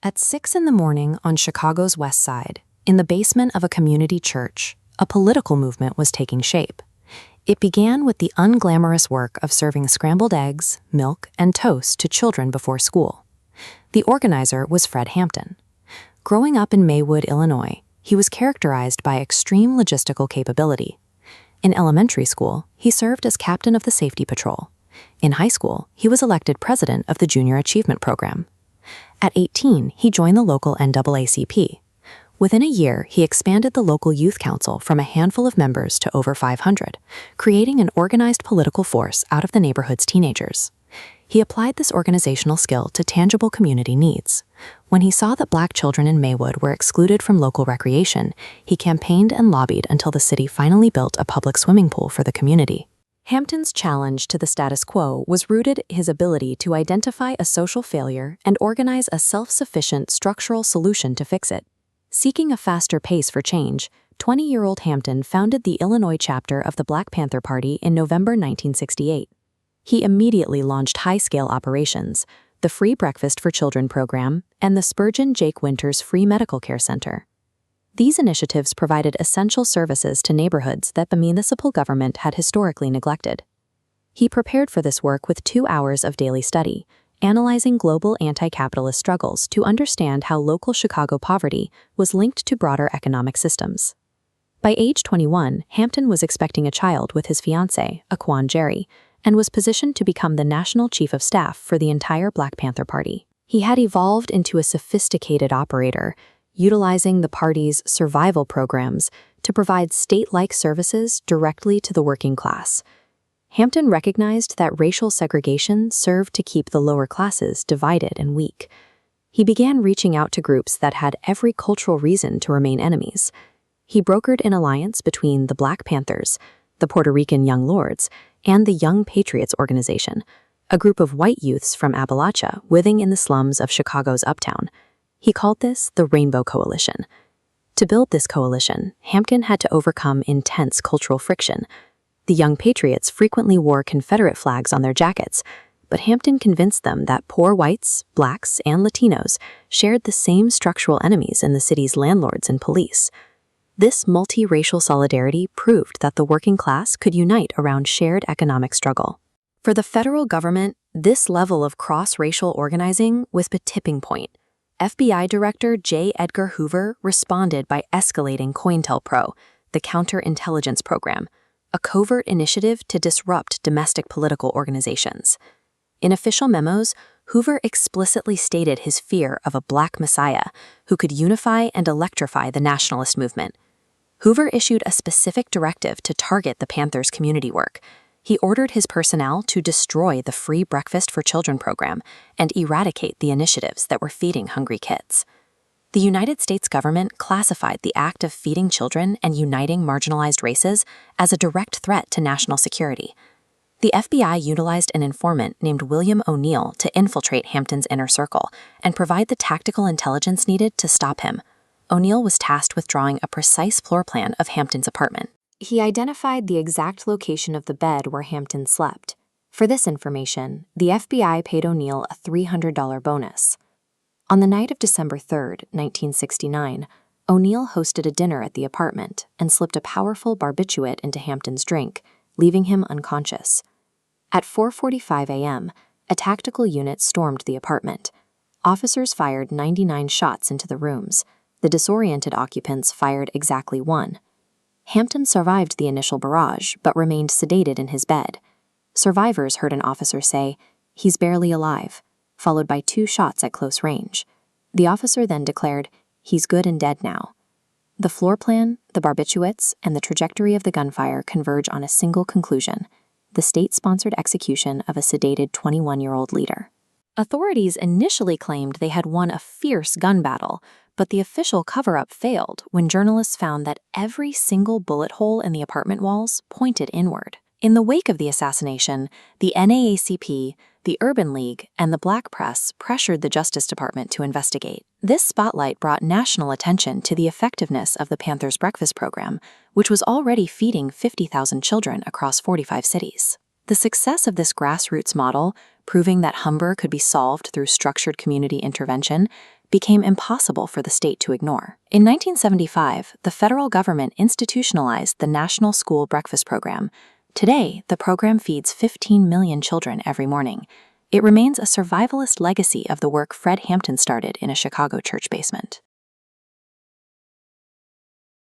At 6 in the morning on Chicago's West Side, in the basement of a community church, a political movement was taking shape. It began with the unglamorous work of serving scrambled eggs, milk, and toast to children before school. The organizer was Fred Hampton. Growing up in Maywood, Illinois, he was characterized by extreme logistical capability. In elementary school, he served as captain of the safety patrol. In high school, he was elected president of the Junior Achievement Program. At 18, he joined the local NAACP. Within a year, he expanded the local youth council from a handful of members to over 500, creating an organized political force out of the neighborhood's teenagers. He applied this organizational skill to tangible community needs. When he saw that Black children in Maywood were excluded from local recreation, he campaigned and lobbied until the city finally built a public swimming pool for the community. Hampton's challenge to the status quo was rooted in his ability to identify a social failure and organize a self-sufficient structural solution to fix it. Seeking a faster pace for change, 20-year-old Hampton founded the Illinois chapter of the Black Panther Party in November 1968. He immediately launched high-scale operations, the Free Breakfast for Children program, and the Spurgeon Jake Winters Free Medical Care Center. These initiatives provided essential services to neighborhoods that the municipal government had historically neglected. He prepared for this work with 2 hours of daily study, analyzing global anti-capitalist struggles to understand how local Chicago poverty was linked to broader economic systems. By age 21, Hampton was expecting a child with his fiancée, Aquan Jerry, and was positioned to become the national chief of staff for the entire Black Panther Party. He had evolved into a sophisticated operator, utilizing the party's survival programs to provide state-like services directly to the working class. Hampton recognized that racial segregation served to keep the lower classes divided and weak. He began reaching out to groups that had every cultural reason to remain enemies. He brokered an alliance between the Black Panthers, the Puerto Rican Young Lords, and the Young Patriots organization, a group of white youths from Appalachia living in the slums of Chicago's uptown. He called this the Rainbow Coalition. To build this coalition, Hampton had to overcome intense cultural friction. The Young Patriots frequently wore Confederate flags on their jackets, but Hampton convinced them that poor whites, blacks, and Latinos shared the same structural enemies in the city's landlords and police. This multiracial solidarity proved that the working class could unite around shared economic struggle. For the federal government, this level of cross-racial organizing was the tipping point. FBI Director J. Edgar Hoover responded by escalating COINTELPRO, the counterintelligence program, a covert initiative to disrupt domestic political organizations. In official memos, Hoover explicitly stated his fear of a Black Messiah who could unify and electrify the nationalist movement. Hoover issued a specific directive to target the Panthers' community work. He ordered his personnel to destroy the Free Breakfast for Children program and eradicate the initiatives that were feeding hungry kids. The United States government classified the act of feeding children and uniting marginalized races as a direct threat to national security. The FBI utilized an informant named William O'Neill to infiltrate Hampton's inner circle and provide the tactical intelligence needed to stop him. O'Neill was tasked with drawing a precise floor plan of Hampton's apartment. He identified the exact location of the bed where Hampton slept. For this information, the FBI paid O'Neill a $300 bonus. On the night of December 3, 1969, O'Neill hosted a dinner at the apartment and slipped a powerful barbiturate into Hampton's drink, leaving him unconscious. At 4:45 a.m., a tactical unit stormed the apartment. Officers fired 99 shots into the rooms. The disoriented occupants fired exactly 1. Hampton survived the initial barrage, but remained sedated in his bed. Survivors heard an officer say, "He's barely alive," followed by 2 shots at close range. The officer then declared, "He's good and dead now." The floor plan, the barbiturates, and the trajectory of the gunfire converge on a single conclusion: the state-sponsored execution of a sedated 21-year-old leader. Authorities initially claimed they had won a fierce gun battle, but the official cover-up failed when journalists found that every single bullet hole in the apartment walls pointed inward. In the wake of the assassination, the NAACP, the Urban League, and the Black press pressured the Justice Department to investigate. This spotlight brought national attention to the effectiveness of the Panthers' breakfast program, which was already feeding 50,000 children across 45 cities. The success of this grassroots model, proving that hunger could be solved through structured community intervention, became impossible for the state to ignore. In 1975, the federal government institutionalized the National School Breakfast Program. Today, the program feeds 15 million children every morning. It remains a survivalist legacy of the work Fred Hampton started in a Chicago church basement.